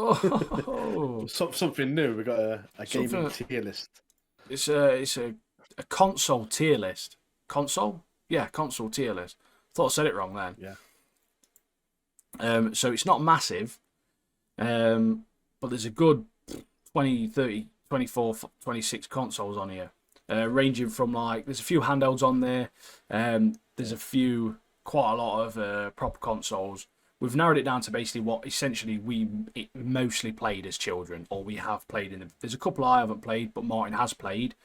Oh, Something new. We got a gaming something. tier list. It's a console tier list. Console? Yeah, console tier list. Thought I said it wrong then. Yeah. So it's not massive, but there's a good 20, 30, 24, 26 consoles on here, ranging from like there's a few handhelds on there. There's a few, quite a lot of proper consoles. We've narrowed it down to basically what essentially it mostly played as children, or we have played in. There's a couple I haven't played, but Martin has played.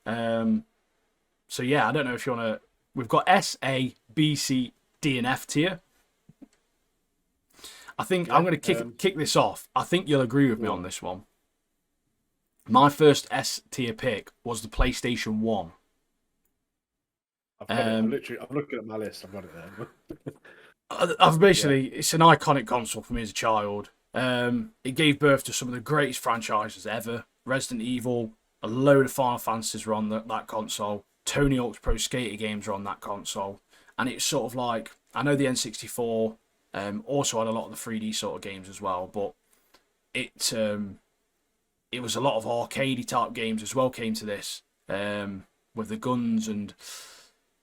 Um, so yeah, I don't know if you want to. We've got S, A, B, C, D, and F tier. I think I'm Yeah. going to kick this off. I think you'll agree with me Go on on. this one. My first S tier pick was the PlayStation 1. I've got it. Um, I'm looking at my list. I've got it there. I've Yeah. basically, it's an iconic console for me as a child. It gave birth to some of the greatest franchises ever. Resident Evil, a load of Final Fantasies were on that console. Tony Hawk's Pro Skater games were on that console. And it's sort of like, I know the N64 also had a lot of the 3D sort of games as well, but it it was a lot of arcadey type games as well came to this, with the guns, and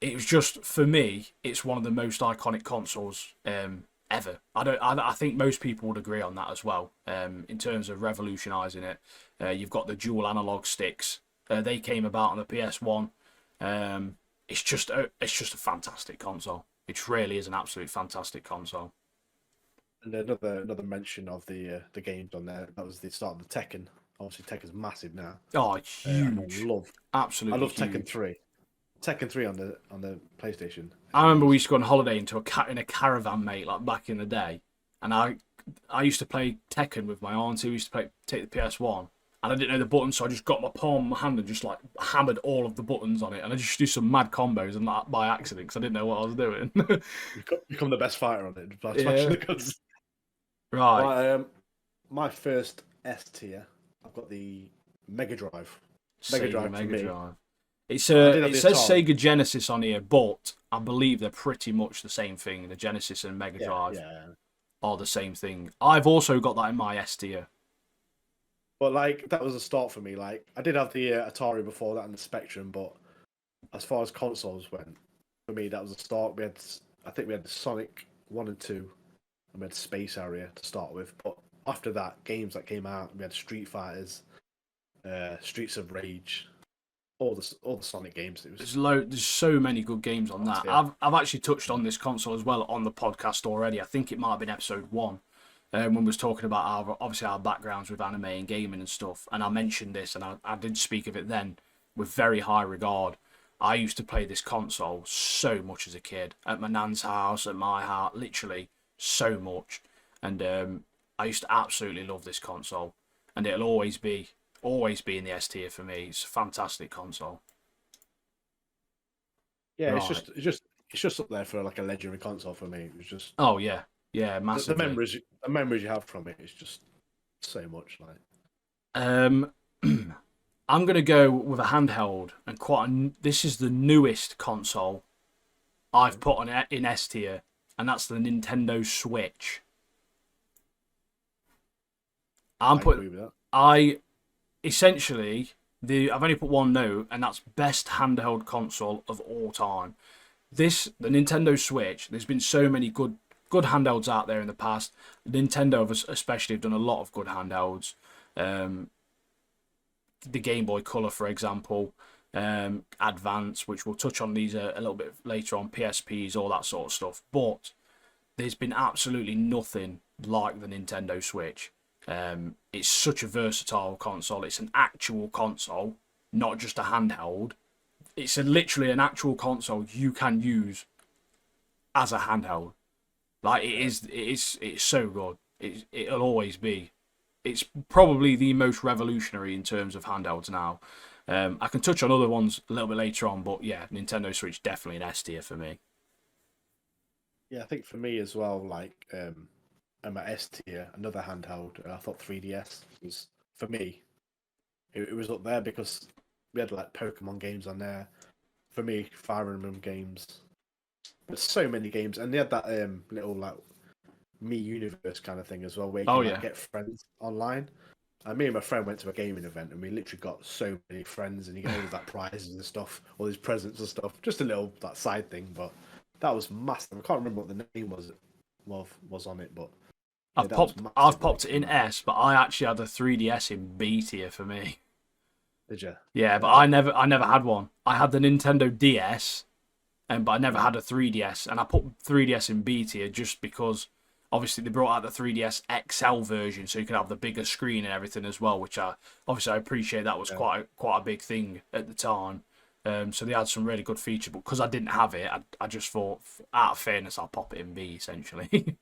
it was just, for me, it's one of the most iconic consoles ever. I think most people would agree on that as well. In terms of revolutionising it, you've got the dual analog sticks. They came about on the PS1. It's just a fantastic console. It really is an absolute fantastic console. And another mention of the games on there. That was the start of the Tekken. Obviously, Tekken's massive now. Oh, And huge, I absolutely love Tekken huge. 3. Tekken 3 on the PlayStation I remember we is used to go on holiday in a caravan, mate, like back in the day, and I used to play Tekken with my auntie. We used to take the PS1, and I didn't know the buttons, so I just got my palm of my hand and just like hammered all of the buttons on it, and I just do some mad combos and like, by accident because I didn't know what I was doing. become the best fighter on it by smashing Yeah. the guns. Right. My first S tier. I've got the Mega Drive. Mega Sega Drive for Mega me. Drive. I did have It the says Atari. Sega Genesis on here, but I believe they're pretty much the same thing. The Genesis and Mega Yeah, Drive yeah. are the same thing. I've also got that in my S tier. But like that was a start for me. Like I did have the Atari before that and the Spectrum, but as far as consoles went, for me that was a start. I think we had the Sonic 1 and 2, and we had Space Area to start with. But after that, games that came out, we had Street Fighters, Streets of Rage, all the Sonic games. It was There's so many good games on that. yeah, I've actually touched on this console as well on the podcast already. I think it might have been episode 1, when we was talking about our backgrounds with anime and gaming and stuff. And I mentioned this, and I did speak of it then with very high regard. I used to play this console so much as a kid at my nan's house, at my house, literally so much. And I used to absolutely love this console, and it'll always be in the S tier for me. It's a fantastic console. yeah. Right. It's just up there for like a legendary console for me. It was just Oh yeah, yeah, the massively. memories you have from it is just so much. Like Um, I'm gonna go with a handheld, and this is the newest console I've yeah, put on in S tier, and that's the Nintendo Switch. I'm I put agree with that. I essentially I've only put one note, and that's best handheld console of all time. The Nintendo Switch. There's been so many good handhelds out there in the past. Nintendo especially have done a lot of good handhelds. Um, the Game Boy Color, for example, Advance, which we'll touch on these a little bit later on, PSPs, all that sort of stuff. But there's been absolutely nothing like the Nintendo Switch. It's such a versatile console. It's an actual console, not just a handheld. It's literally an actual console you can use as a handheld. Like Yeah, it's so good. It'll always be. It's probably the most revolutionary in terms of handhelds now. I can touch on other ones a little bit later on, but yeah, Nintendo Switch definitely an S tier for me. yeah. I think for me as well, like and my S tier, another handheld. I thought 3DS was for me. It was up there because we had like Pokemon games on there. For me, Fire Emblem games. There's so many games, and they had that little like Me Universe kind of thing as well, where you Oh can like yeah. get friends online. And me and my friend went to a gaming event, and we literally got so many friends, and you get all these like prizes and stuff, all these presents and stuff. Just a little that side thing, but that was massive. I can't remember what the name was on it, but yeah, that was I've massive when it popped it in came out. S, but I actually had a 3DS in B tier for me. Did you? Yeah, but Uh, I never had one. I had the Nintendo DS, but I never yeah, had a 3DS, and I put 3DS in B tier just because obviously they brought out the 3DS XL version, so you could have the bigger screen and everything as well, which I appreciate. That was yeah, quite a big thing at the time. So they had some really good features, but because I didn't have it, I just thought, out of fairness, I'll pop it in B essentially.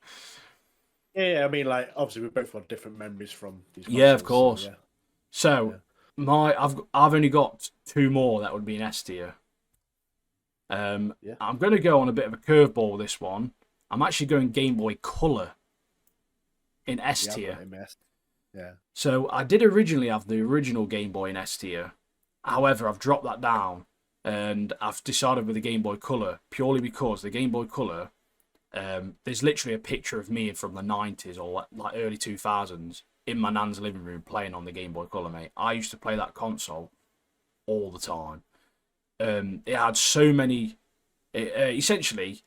yeah. I mean, like obviously we both got different memories from these Yeah, of consoles, so course. yeah, So yeah, I've only got two more that would be in S tier. yeah, I'm going to go on a bit of a curveball with this one. I'm actually going Game Boy Color in S yeah. I've got tier. it in my S. Yeah, So I did originally have the original Game Boy in S tier. However, I've dropped that down and I've decided with the Game Boy Color purely because the Game Boy Color, there's literally a picture of me from the 90s or like early 2000s in my nan's living room playing on the Game Boy Color, mate. I used to play that console all the time. It had so many. Essentially,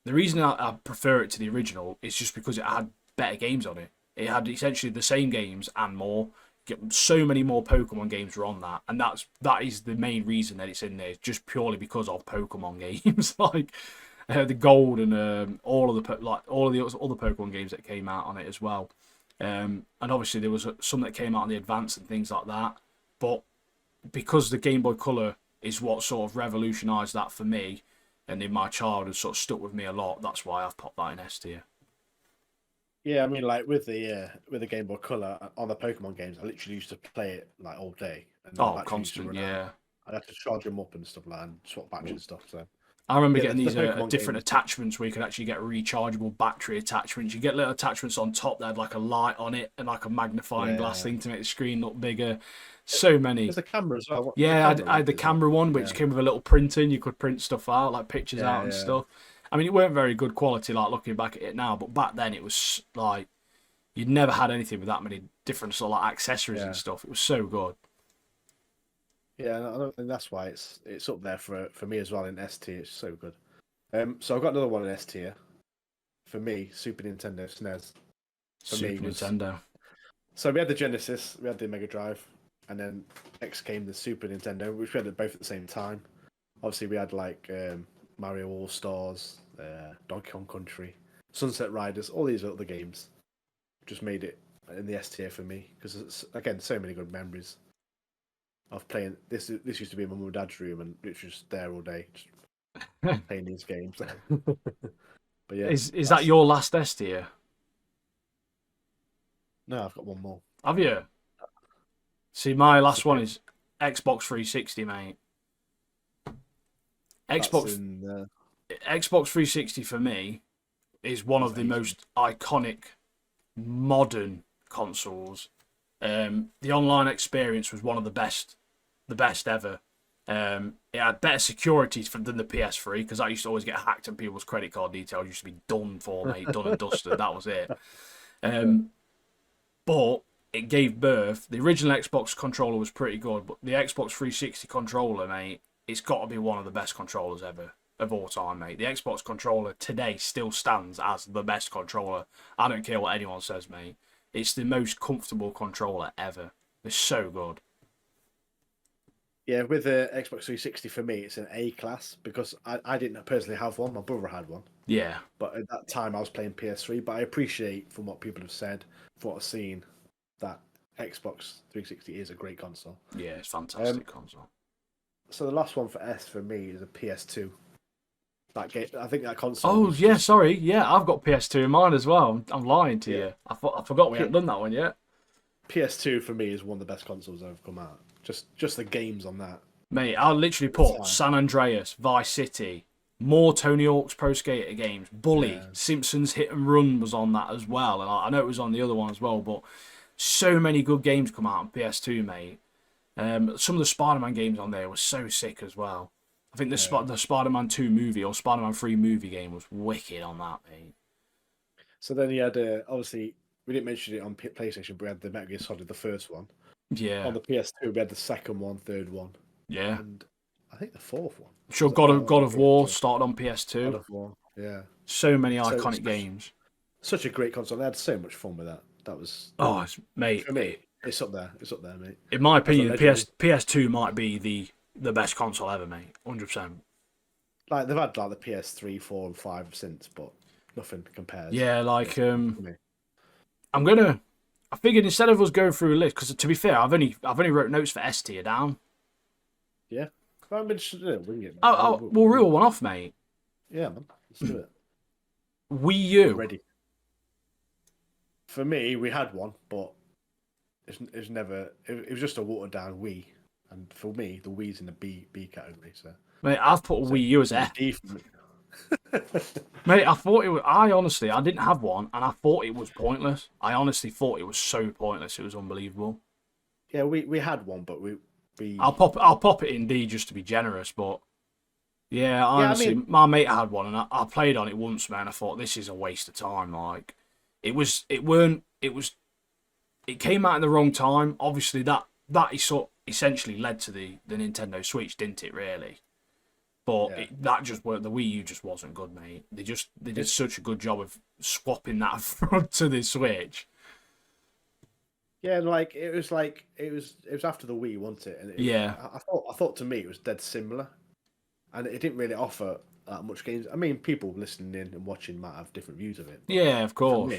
the reason I prefer it to the original is just because it had better games on it. It had essentially the same games and more. So many more Pokemon games were on that, and that is the main reason that it's in there. Just purely because of Pokemon games, like the Gold and all of the all of the other Pokemon games that came out on it as well. And obviously there was some that came out on the Advance and things like that. But because the Game Boy Color is what sort of revolutionised that for me, and in my childhood sort of stuck with me a lot. That's why I've popped that in S tier. yeah. I mean, like with the Game Boy Color on the Pokemon games, I literally used to play it like all day, and the Oh, battery used to constant, run out. yeah. I'd have to charge them up and stuff like that, and swap batteries and stuff. So I remember yeah, getting the these Pokemon different games. attachments where you could actually get rechargeable battery attachments. You get little attachments on top that had like a light on it and like a magnifying glass Yeah, thing to make the screen look bigger. So many. there's a camera as well. There's a Yeah, camera I had the as well. camera one, which Yeah, came with a little printer, and you could print stuff out, like pictures out yeah, and yeah, stuff. I mean, it weren't very good quality, like looking back at it now, but back then it was like you'd never had anything with that many different sort of like accessories and yeah, stuff. It was so good. yeah. And I don't think that's why it's up there for me as well in S tier. It's so good. So I've got another one in S tier. For me, Super Nintendo SNES. For me Super was Nintendo. so we had the Genesis, we had the Mega Drive, and then next came the Super Nintendo, which we had it both at the same time. Obviously, we had like Mario All Stars, Donkey Kong Country, Sunset Riders, all these other games. Just made it in the S tier for me because it's again so many good memories of playing this. This used to be in my mum and dad's room, and it's just there all day, just playing these games. But yeah, Is that that's your last S tier? no. I've got one more. Have you? See, my That's the last one pick. is Xbox 360, mate. That's Xbox in. Xbox 360 for me is one That's of the ancient. most iconic modern consoles. The online experience was one of the best ever. It had better security than the PS3 because I used to always get hacked and people's credit card details used to be done for, mate, done and dusted. That was it. Yeah, Um, but it gave birth. The original Xbox controller was pretty good, but the Xbox 360 controller, mate, it's got to be one of the best controllers ever of all time, mate. The Xbox controller today still stands as the best controller. I don't care what anyone says, mate. It's the most comfortable controller ever. It's so good. yeah. With the Xbox 360, for me, it's an A class because I didn't personally have one. My brother had one, Yeah, but at that time I was playing PS3. But I appreciate from what people have said, from what I've seen, that Xbox 360 is a great console. yeah, it's Um, fantastic console. so the last one for S for me is a PS2. That game, I think that console Oh was yeah, just sorry. Yeah, I've got PS2 in mine as well. I'm lying to yeah. you. I forgot we P- hadn't done that one yet. PS2 for me is one of the best consoles that have come out. Just the games on that Mate, I'll literally at the put time. San Andreas, Vice City, more Tony Hawk's Pro Skater games, Bully, Yeah, Simpsons Hit and Run was on that as well, and I know it was on the other one as well. But so many good games come out on PS2, mate. Some of the Spider-Man games on there were so sick as well. I think yeah. the Spider-Man 2 movie or Spider-Man 3 movie game was wicked on that, mate. So then you had obviously we didn't mention it on PlayStation, but we had the Metal Gear Solid, the first one. Yeah, On the PS2, we had the second one, third one, yeah. and I think the fourth one. Sure, God of War started on God PS2. of War. Yeah. So many So iconic games. such a great console. I had so much fun with that. That was Oh, mate. for me. It's up there. It's up there, mate. In my That's a opinion, legendary. PS2 might be the best console ever, mate. 100%. Like they've had like the PS3, 4, and 5 since, but nothing compares. Yeah, like for me. I'm gonna. I figured instead of us going through a list, because to be fair, I've only wrote notes for S tier down. Yeah. Well, I'm interested in it. We can get. We'll reel one off, mate. Yeah, man. Let's do it. Wii U. Ready. For me, we had one, but it's never. It was just a watered down Wii, and for me, the Wii's in the B category. So, Mate, I've put a Wii U as F. D for me. Mate, I thought it was. I honestly, I didn't have one, and I thought it was pointless. I honestly thought it was so pointless. It was unbelievable. Yeah, we had one, but we. I'll pop it in D just to be generous, but yeah, honestly, my mate had one, and I played on it once, man. I thought this is a waste of time. Like, it came out in the wrong time. Obviously, that essentially led to the Nintendo Switch, didn't it? Really. But that just worked. The Wii U just wasn't good, mate. They did such a good job of swapping that front to the Switch. Yeah, it was after the Wii, wasn't it? And I thought to me it was dead similar, and it didn't really offer that much games. I mean, people listening in and watching might have different views of it. Yeah, of course.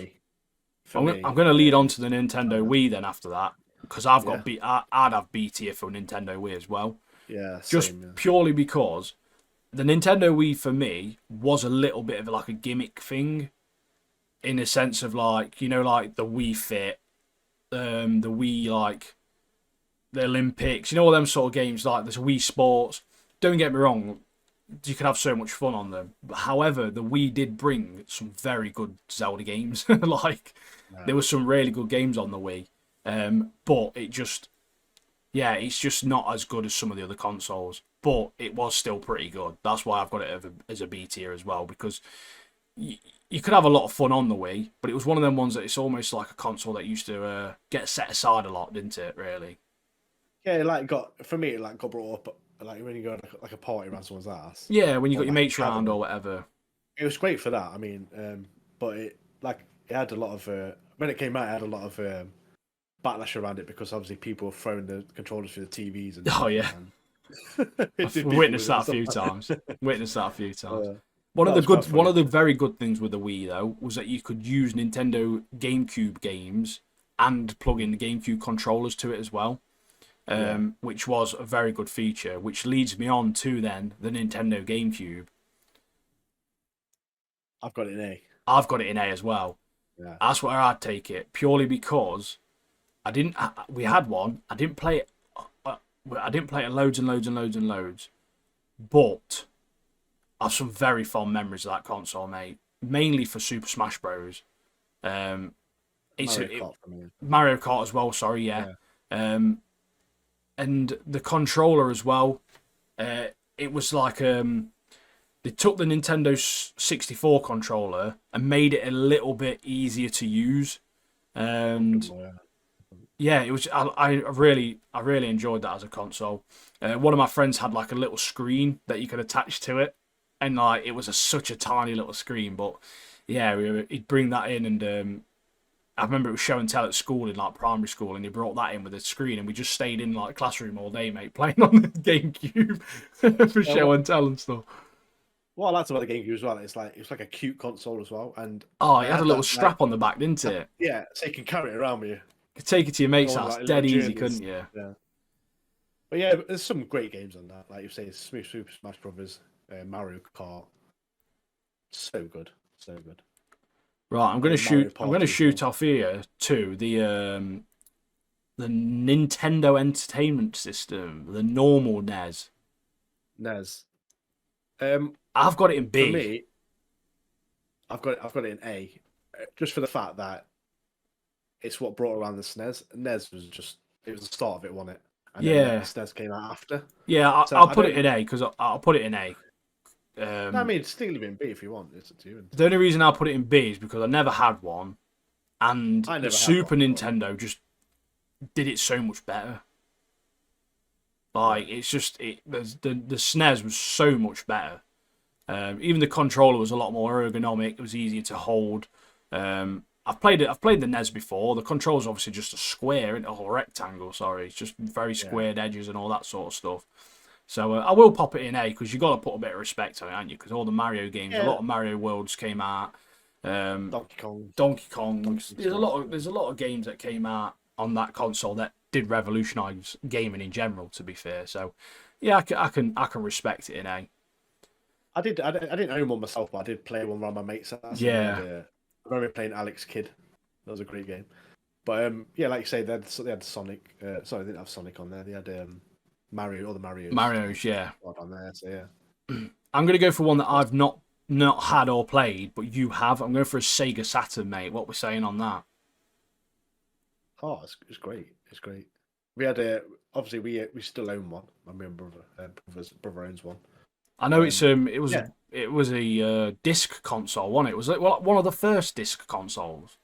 For me, I'm going to lead on to the Nintendo Wii then after that, because I've got I'd have B tier for Nintendo Wii as well. Yeah, just purely because the Nintendo Wii for me was a little bit of like a gimmick thing, in a sense of like, you know, like the Wii Fit, the Wii, like the Olympics, you know, all them sort of games, like this Wii Sports. Don't get me wrong, you can have so much fun on them. However, the Wii did bring some very good Zelda games. There were some really good games on the Wii, but it's just not as good as some of the other consoles. But it was still pretty good. That's why I've got it as a B tier as well, because you could have a lot of fun on the Wii, but it was one of them ones that it's almost like a console that used to get set aside a lot, didn't it? Really? Yeah, for me, it got brought up like when you go like a party around someone's ass. Yeah, when you got your mates around or whatever. It was great for that. I mean, but it had a lot of when it came out, it had a lot of backlash around it because obviously people were throwing the controllers through the TVs. And I've witnessed that a few times. One of the very good things with the Wii though was that you could use Nintendo GameCube games and plug in the GameCube controllers to it as well, which was a very good feature. Which leads me on to then the Nintendo GameCube. I've got it in A. I've got it in A as well. Yeah. That's where I'd take it, purely because we had one. I didn't play it. I didn't play it loads and loads and loads and loads, but I have some very fond memories of that console, mate. Mainly for Super Smash Bros. Mario Kart as well. Sorry, yeah. And the controller as well. It was like they took the Nintendo 64 controller and made it a little bit easier to use, and yeah, it was. I really enjoyed that as a console. One of my friends had like a little screen that you could attach to it, and like it was such a tiny little screen. But yeah, he'd bring that in, and I remember it was show and tell at school in like primary school, and he brought that in with a screen, and we just stayed in like classroom all day, mate, playing on the GameCube for show and tell and stuff. What I liked about the GameCube as well, it's like a cute console as well, and it had a little strap on the back, didn't it? Yeah, so you can carry it around with you. You could take it to your mate's house, dead easy, couldn't you? Yeah. But yeah, there's some great games on that. Like you say, Super Smash Brothers, Mario Kart. So good, so good. Right, I'm going to shoot off here to the Nintendo Entertainment System, the normal NES. NES. I've got it in B. For me, I've got it in A, just for the fact that it's what brought around the SNES. NES was the start of it, wasn't it? And then the SNES came out after. Yeah, I'll put it in A because I'll put it in A. No, I mean, still leave it in B if you want. It's up to you. The only reason I put it in B is because I never had one, and I the never had Super one, but Nintendo just did it so much better. Like it's just the SNES was so much better. Even the controller was a lot more ergonomic. It was easier to hold. I've played it. I've played the NES before. The controller's obviously just a square, a whole rectangle. Sorry, it's just very squared edges and all that sort of stuff. So I will pop it in A because you got to put a bit of respect on it, haven't you? Because all the Mario games, a yeah, lot of Mario Worlds came out. Donkey Kong. Donkey Kong. There's a lot of games that came out on that console that did revolutionise gaming in general. To be fair, so yeah, I can respect it in A. I didn't own one myself, but I did play one around my mates' house. Yeah. I remember playing Alex Kidd. That was a great game. But yeah, like you say, they had Sonic. Sorry, they didn't have Sonic on there. They had Mario, all the Marios. Mario's, yeah. On there, so yeah. I'm gonna go for one that I've not had or played, but you have. I'm going for a Sega Saturn, mate. What we're saying on that? Oh, it's great. It's great. We had obviously we still own one. My brother owns one. I know it was a disc console, wasn't it? Was it one of the first disc consoles?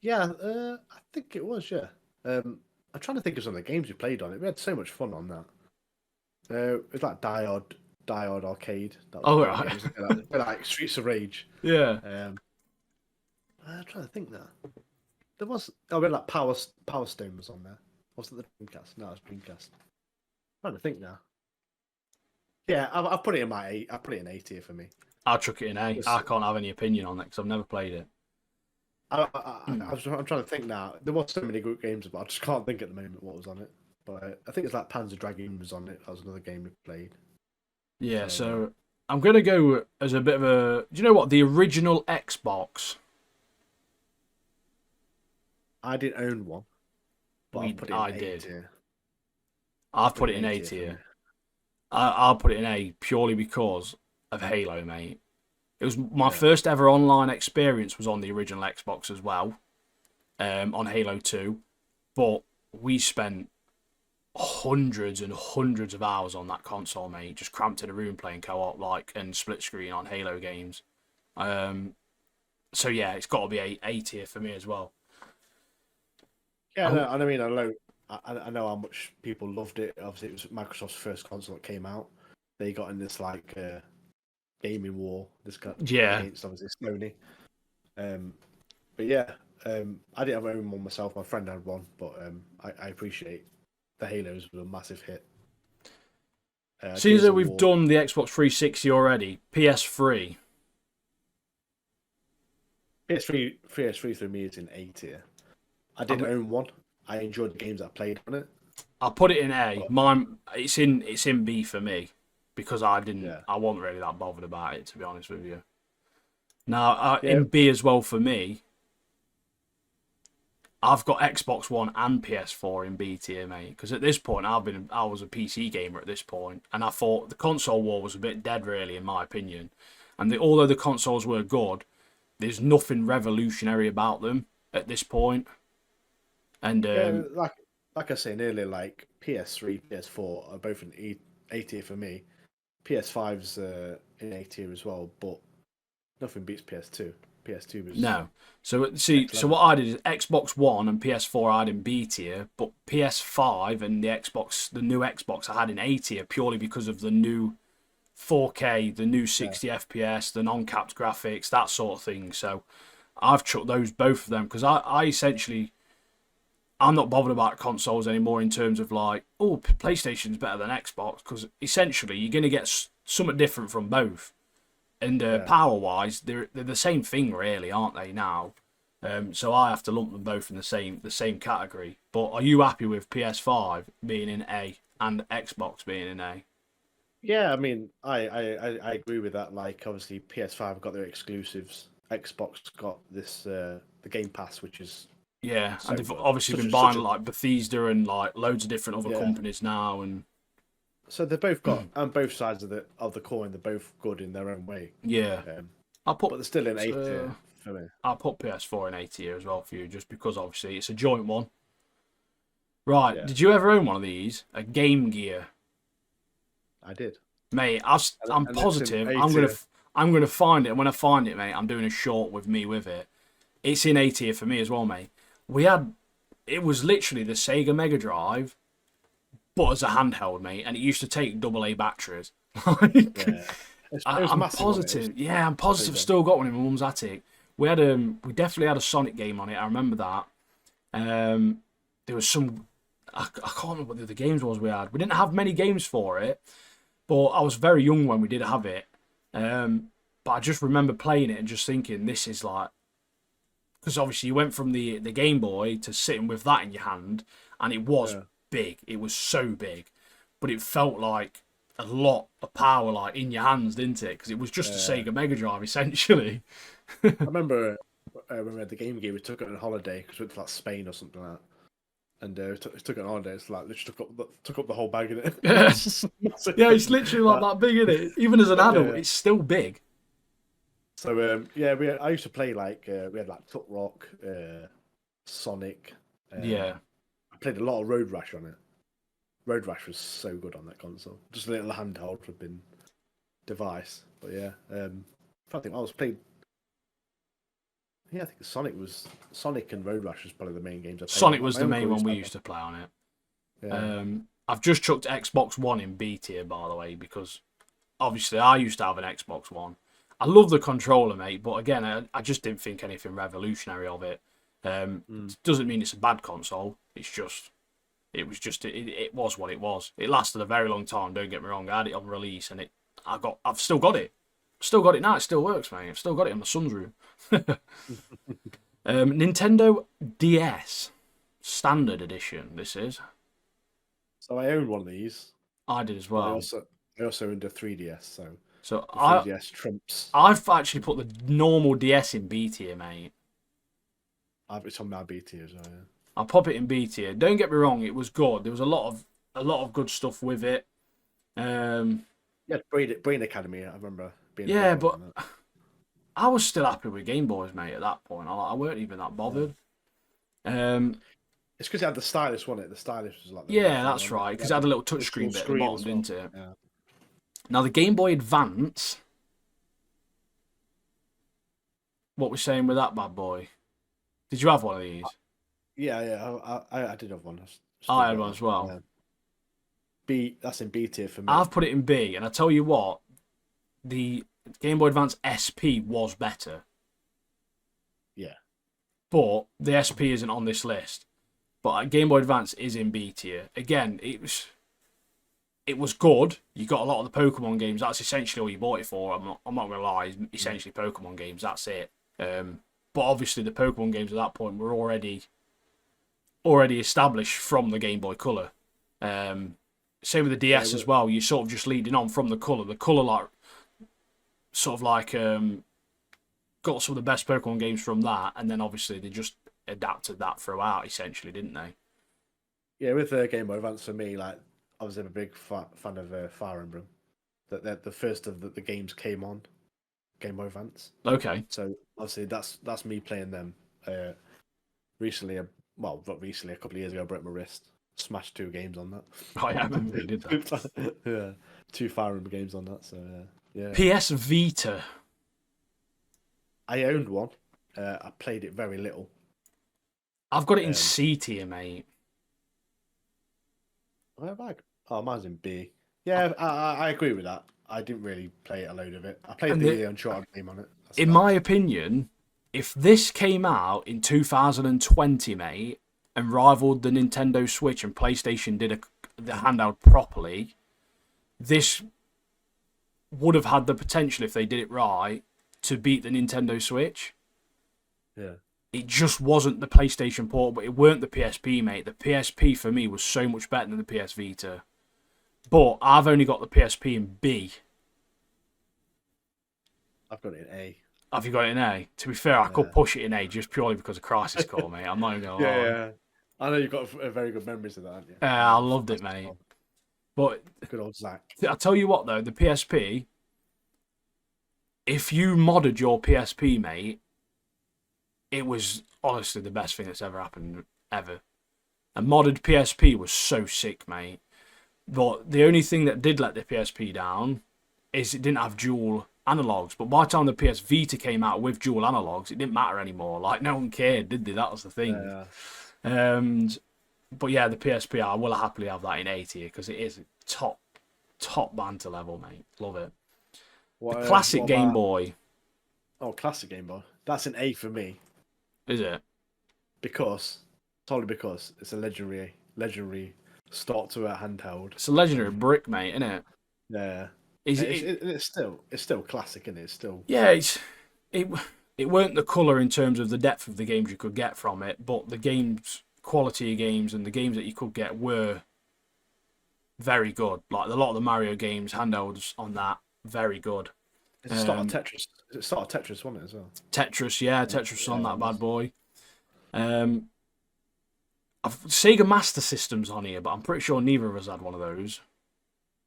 Yeah, I think it was. Yeah. I'm trying to think of some of the games we played on it. We had so much fun on that. It was like Diode Arcade. That was Oh, a great right. game. It was a bit like Streets of Rage. Yeah. I'm trying to think now. There was we had like Power Stone was on there. Was it the Dreamcast? No, it was Dreamcast. I'm trying to think now. Yeah, I've put it in my A. I put it in A tier for me. I'll chuck it in A. I can't have any opinion on it because I've never played it. I'm trying to think now. There was so many good games, but I just can't think at the moment what was on it. But I think it's like Panzer Dragoon was on it. That was another game we played. Yeah, so I'm gonna go as a bit of a. Do you know what the original Xbox? I didn't own one, but I put it in I A did. tier. I've put it in A tier. I'll put it in A purely because of Halo, mate. It was my first ever online experience was on the original Xbox as well, on Halo 2. But we spent hundreds and hundreds of hours on that console, mate, just cramped in a room playing co-op and split screen on Halo games. So yeah, it's got to be A tier for me as well. Yeah, I mean, I know how much people loved it. Obviously, it was Microsoft's first console that came out. They got in this gaming war. This got against obviously Sony. But yeah, I didn't have own one myself. My friend had one, but I appreciate the Halos were a massive hit. See that we've done the Xbox 360 already. PS3. PS3 for me is in A tier. I didn't own one. I enjoyed the games I played on it. I'll put it in A. Mine, it's in B for me because I wasn't really that bothered about it, to be honest with you. Now in B as well for me, I've got Xbox One and PS4 in B tier, mate. Because at this point, I was a PC gamer at this point, and I thought the console war was a bit dead, really, in my opinion. And although the consoles were good, there's nothing revolutionary about them at this point. And like I was saying earlier, like PS3, PS4 are both in A tier for me. PS5's in A tier as well, but nothing beats PS2. PS2 was no. So so what I did is Xbox One and PS4 I had in B tier, but PS5 and the new Xbox I had in A tier purely because of the new 4K, the new 60 FPS, the non-capped graphics, that sort of thing. So I've chucked both of them because I essentially. I'm not bothered about consoles anymore in terms of PlayStation's better than Xbox because essentially you're going to get something different from both. And power-wise, they're the same thing really, aren't they now? So I have to lump them both in the same category. But are you happy with PS5 being in A and Xbox being in A? Yeah, I mean, I agree with that. Like, obviously, PS5 got their exclusives. Xbox got this the Game Pass, which is and they've obviously been buying like Bethesda and like loads of different other companies now, and so they've both got on both sides of the coin. They're both good in their own way. Yeah, but they're still in A tier for me. I'll put PS4 in A tier as well for you, just because obviously it's a joint one. Right? Did you ever own one of these? A Game Gear? I did. Mate, I'm and it's in positive A I'm tier. gonna find it, and when I find it, mate, I'm doing a short with me with it. It's in A tier for me as well, mate. We had it was literally the Sega Mega Drive, but as a handheld, mate, and it used to take AA batteries. Like, Yeah, it was I'm massive, wasn't it? It was positive. Yeah, I'm so positive. big. Still got one in my mum's attic. We definitely had a Sonic game on it. I remember that. There was some. I can't remember what the other games was we had. We didn't have many games for it, but I was very young when we did have it. But I just remember playing it and just thinking, this is like, because obviously you went from the Game Boy to sitting with that in your hand, and it was Yeah, big. It was so big, but it felt like a lot of power, like in your hands, didn't it? Because it was just a yeah. Sega Mega Drive essentially. I remember when we had the Game Gear, we took it on holiday because we went to like Spain or something like that. And we took it on holiday. It's like literally took up the whole bag in it. Yeah, It's massive. yeah, it's literally like that big, isn't it? Even as an adult, Yeah. it's still big. So yeah, I used to play like we had like Tuck Rock, Sonic. Yeah. I played a lot of Road Rash on it. Road Rash was so good on that console. Just a little handheld flipping device. But yeah, I think I was played. Yeah, I think Sonic and Road Rash was probably the main games I played. Sonic was My the uncle main one we have used to play on it. Yeah. I've just chucked Xbox One in B tier, by the way, because obviously I used to have an Xbox One. I love the controller, mate, but again, I just didn't think anything revolutionary of it. Doesn't mean it's a bad console. It's just, it was what it was. It lasted a very long time. Don't get me wrong. I had it on release, and I've still got it. Still got it now. It still works, mate. I've still got it in my son's room. Nintendo DS Standard Edition. This is. So I own one of these. I did as But well. I also owned a 3DS, so So the 3DS trumps. I've actually put the normal DS in B tier, mate. It's on my BT as well. Yeah. I'll pop it in B tier. Don't get me wrong, it was good. There was a lot of good stuff with it. Yeah, Brain Academy. I remember being. a Yeah, big but one on that. I was still happy with Game Boys, mate. At that point, I weren't even that bothered. It's because it had the stylus, wasn't it? The stylus was like. The main Yeah, thing, that's wasn't it? right. Because it had a little the touchscreen full bit at the screen bottom, as well. didn't it? Yeah. Now the Game Boy Advance. What we're saying with that bad boy? Did you have one of these? Yeah. I did have one. I had one as well. That's in B tier for me. I've put it in B, and I tell you what, the Game Boy Advance SP was better. Yeah. But the SP isn't on this list. But Game Boy Advance is in B tier. Again, it was good. You got a lot of the Pokemon games. That's essentially all you bought it for. I'm not gonna lie. It's essentially Pokemon games. That's it. But obviously the Pokemon games at that point were already established from the Game Boy Color. Same with the DS as well. You're sort of just leading on from the color. The color got some of the best Pokemon games from that, and then obviously they just adapted that throughout, essentially, didn't they? Yeah, with Game Boy Advance for me, like I was a big fan of Fire Emblem. That the first of the games came on Game Boy Advance. Okay. So obviously that's me playing them. Recently, not recently, a couple of years ago, I broke my wrist. Smashed 2 games on that. Oh, yeah, I remember you did that. Yeah, 2 Fire Emblem games on that. So yeah. PS Vita. I owned one. I played it very little. I've got it in C tier, mate. Where have I? Oh, mine's in B. Yeah, I agree with that. I didn't really play a load of it. I played the Uncharted game on it. In my opinion, if this came out in 2020, mate, and rivaled the Nintendo Switch and PlayStation did the handheld properly, this would have had the potential, if they did it right, to beat the Nintendo Switch. Yeah. It just wasn't the PlayStation port, but it weren't the PSP, mate. The PSP for me was so much better than the PS Vita. But I've only got the PSP in B. I've got it in A. Have you got it in A? To be fair, I could push it in A just purely because of Crisis Core, mate. I'm not even going to lie. Yeah. I know you've got very good memories of that, haven't you? I loved it, mate. But good old Zach. I tell you what, though, the PSP, if you modded your PSP, mate, it was honestly the best thing that's ever happened, ever. A modded PSP was so sick, mate. But the only thing that did let the PSP down is it didn't have dual analogs. But by the time the PS Vita came out with dual analogs, it didn't matter anymore. Like, no one cared, did they? That was the thing. But yeah, the PSP, I will happily have that in A tier because it is top banter level, mate. Love it. What, The classic what Game about- Boy, Oh, classic Game Boy. That's an A for me is it? totally because it's a legendary start to a handheld. It's a legendary brick, mate, isn't it? Yeah. Is It's still classic, isn't it? It's still Yeah, it weren't the colour in terms of the depth of the games you could get from it, but the games quality of games and the games that you could get were very good. Like a lot of the Mario games, handhelds on that, very good. it's a start of Tetris. It's a start of Tetris, wasn't it, as well? Tetris, yeah, Tetris on that it bad was. boy. I've Sega Master Systems on here, but I'm pretty sure neither of us had one of those.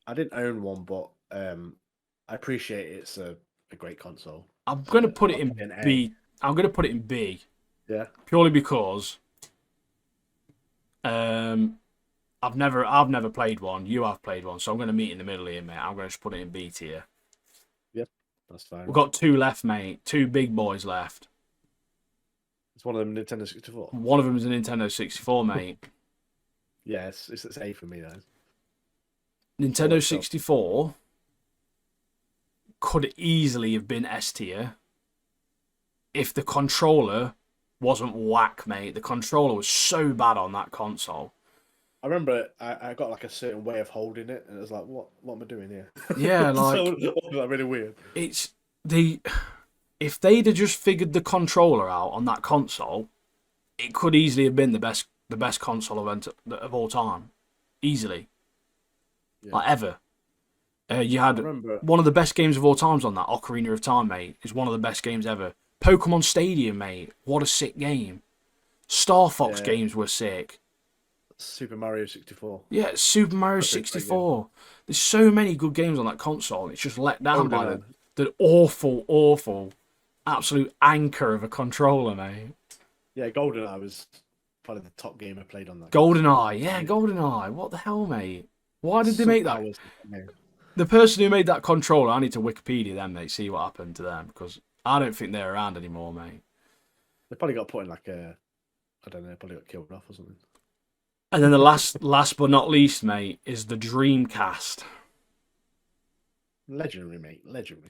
I didn't own one, but I appreciate it's a great console. I'm going to put it I'll in put it in A. B. I'm going to put it in B Yeah. purely because I've never played one. You have played one, so I'm going to meet in the middle here, mate. I'm going to just put it in B tier. That's fine. We've got two left, mate. Two big boys left. It's one of them Nintendo 64. One of them is a Nintendo 64, mate. Yeah, it's A for me, though. Nintendo so. 64 could easily have been S tier if the controller wasn't whack, mate. The controller was so bad on that console. I remember I got like a certain way of holding it, and it was like, what am I doing here? Yeah, like so, it was like really weird. it's the if they'd have just figured the controller out on that console, it could easily have been the best console event of all time, easily, like ever. You I had remember. one of the best games of all times on that. Ocarina of Time, mate, is one of the best games ever. Pokemon Stadium, mate, what a sick game. Star Fox Yeah. games were sick. Super Mario 64. Yeah, Super Mario That's a great 64. There's so many good games on that console. It's just let down by GoldenEye. the awful, absolute anchor of a controller, mate. Yeah, GoldenEye was probably the top game I played on that. GoldenEye, yeah, GoldenEye. What the hell, mate? Why did they make that? was the game. The person who made that controller, I need to Wikipedia them, mate, see what happened to them, because I don't think they're around anymore, mate. They probably got put in like a, I don't know, probably got killed off or something. And then the last but not least, mate, is the Dreamcast. Legendary, mate, legendary.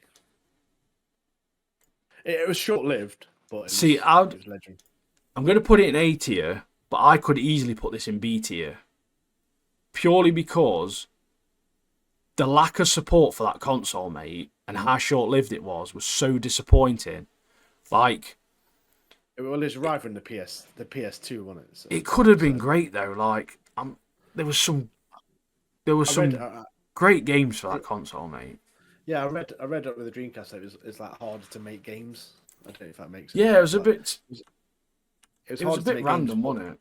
It was short lived, but it was, See, it was legendary. I'm going to put it in A tier, but I could easily put this in B tier. Purely because the lack of support for that console, mate, and how short-lived it was so disappointing. Like, Well, it's rivaling the PS2, wasn't it? So, it could have been great though. Like, there was some great games for that console, mate. Yeah, I read up with the Dreamcast that it's like harder to make games. I don't know if that makes sense. Yeah, it was a Like, bit. It was It was a harder to bit make random, games, wasn't it?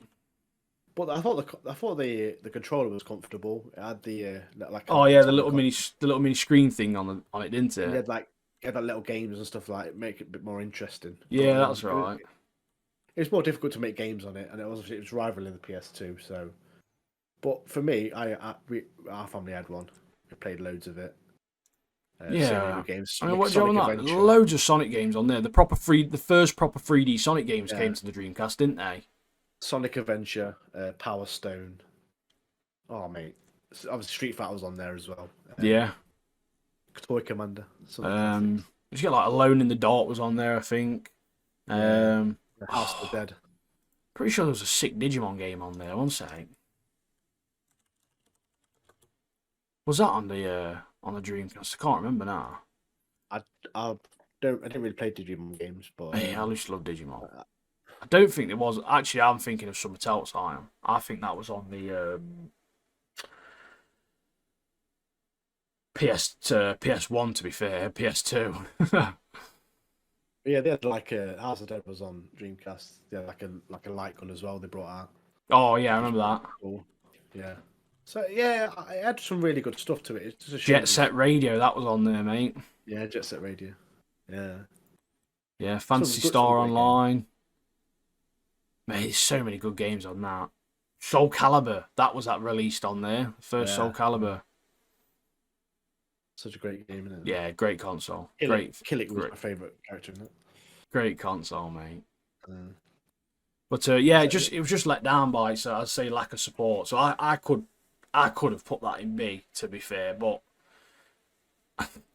but I thought the controller was comfortable. It had the like. Oh yeah, the little mini screen thing on it, didn't You it? had like little games and stuff like make it a bit more interesting. Yeah, But, that's right. It was more difficult to make games on it, and it was rivaling the PS2. So, but for me, our family had one. We played loads of it. So Yeah. many games. I mean, what do you Sonic on that? Adventure. Loads of Sonic games on there. The first proper 3D Sonic games Yeah. came to the Dreamcast, didn't they? Sonic Adventure, Power Stone. Oh mate, obviously Street Fighter was on there as well. Yeah. Toy Commander. some of the classics. You get like Alone in the Dark was on there, I think. The House of the Dead. Pretty sure there was a sick Digimon game on there. One sec. Was that on the Dreamcast? I can't remember now. I didn't really play Digimon games, but Hey, I used to love Digimon. I don't think it was. Actually, I'm thinking of something else. I think that was on the PS1. To be fair, PS2. yeah, they had like House of the Dead was on Dreamcast. They had like a light gun as well. They brought out. Oh yeah, I remember that. Cool. Yeah. So yeah, I had some really good stuff to it. It's just a shame Jet Set Radio, that was on there, mate. Yeah, Jet Set Radio. Yeah. Yeah, Fantasy good- Star some great Online. Mate, there's so many good games on that. Soul Calibur, that was that released on there. First Soul Yeah, Calibur. such a great game, isn't it? Yeah, great console. Killick was Great, my favourite character in it. great console, mate. Uh, But yeah, so, it was just let down by, so I'd say, lack of support. So I could have put that in B, to be fair, but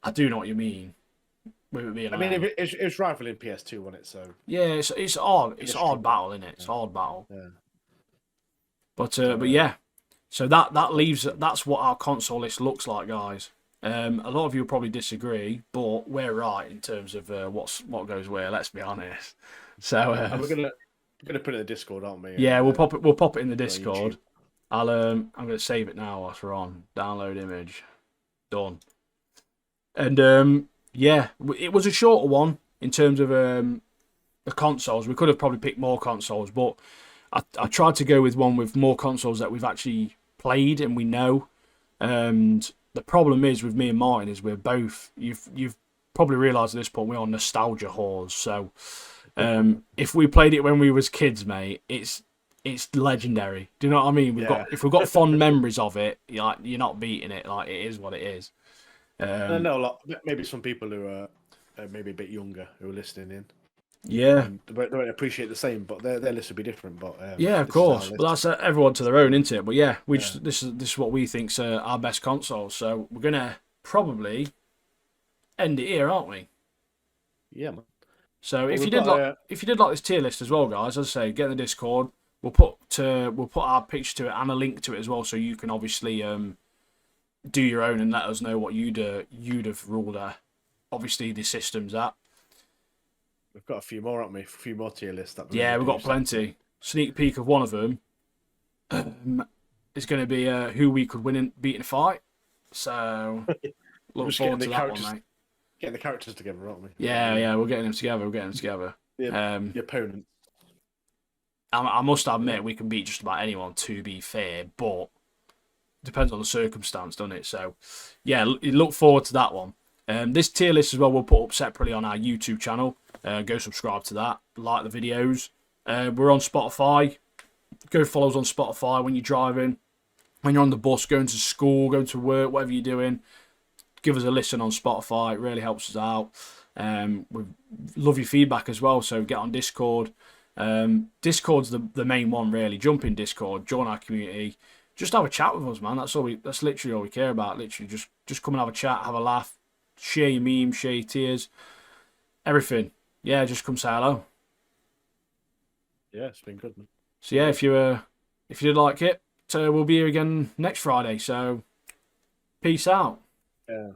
I do know what you mean with it being I mean, an A. it's rivaling PS2, wasn't it? So Yeah, it's odd. it It's was odd struggle. battle, isn't it? It's odd battle. Yeah. But yeah, so that leaves that's what our console list looks like, guys. A lot of you will probably disagree, but we're right in terms of what goes where. Let's be honest. So And we're gonna put it in the Discord, aren't we? yeah, And, we'll pop it in the on Discord. YouTube. I'm gonna save it now whilst we're on. Download image, done. And yeah, it was a shorter one in terms of the consoles. We could have probably picked more consoles, but I tried to go with one with more consoles that we've actually played and we know. And the problem is with me and Martin is we're both. You've probably realised at this point we're on nostalgia whores. So if we played it when we was kids, mate, it's legendary. Do you know what I mean? If we've got fond memories of it, you're not beating it. Like, it is what it is. I know a lot. Maybe some people who are maybe a bit younger who are listening in. Yeah. They won't appreciate the same, but their list will be different. But Yeah, of this is our course. list. But that's everyone to their own, isn't it? But yeah, this is what we think's our best console. So we're gonna probably end it here, aren't we? Yeah, man. So Well, if you we've got if you did like this tier list as well, guys, as I say, get in the Discord. We'll put our picture to it and a link to it as well, so you can obviously do your own and let us know what you'd have ruled obviously the systems at. we've got a few more, haven't we? A few more tier lists. That Yeah, we've got plenty. Sneak peek of one of them is going to be who we could win and beat in a fight. So look Just forward to getting the that characters- one, mate. Getting the characters together, aren't we? Yeah, we're getting them together. The opponent. I must admit we can beat just about anyone, to be fair, but depends on the circumstance, doesn't it? So yeah, look forward to that one. This tier list as well we'll put up separately on our YouTube channel. Go subscribe to that, like the videos. We're on Spotify. Go follow us on Spotify when you're driving, when you're on the bus, going to school, going to work, whatever you're doing. Give us a listen on Spotify. It really helps us out. We love your feedback as well, so get on Discord. Discord's the main one, really. Jump in Discord, join our community, just have a chat with us, man. That's literally all we care about. Literally, just come and have a chat, have a laugh, share your memes, share your tears, everything. Yeah, just come say hello. Yeah, it's been good, man. So yeah, if you did like it, we'll be here again next Friday. So peace out. Yeah.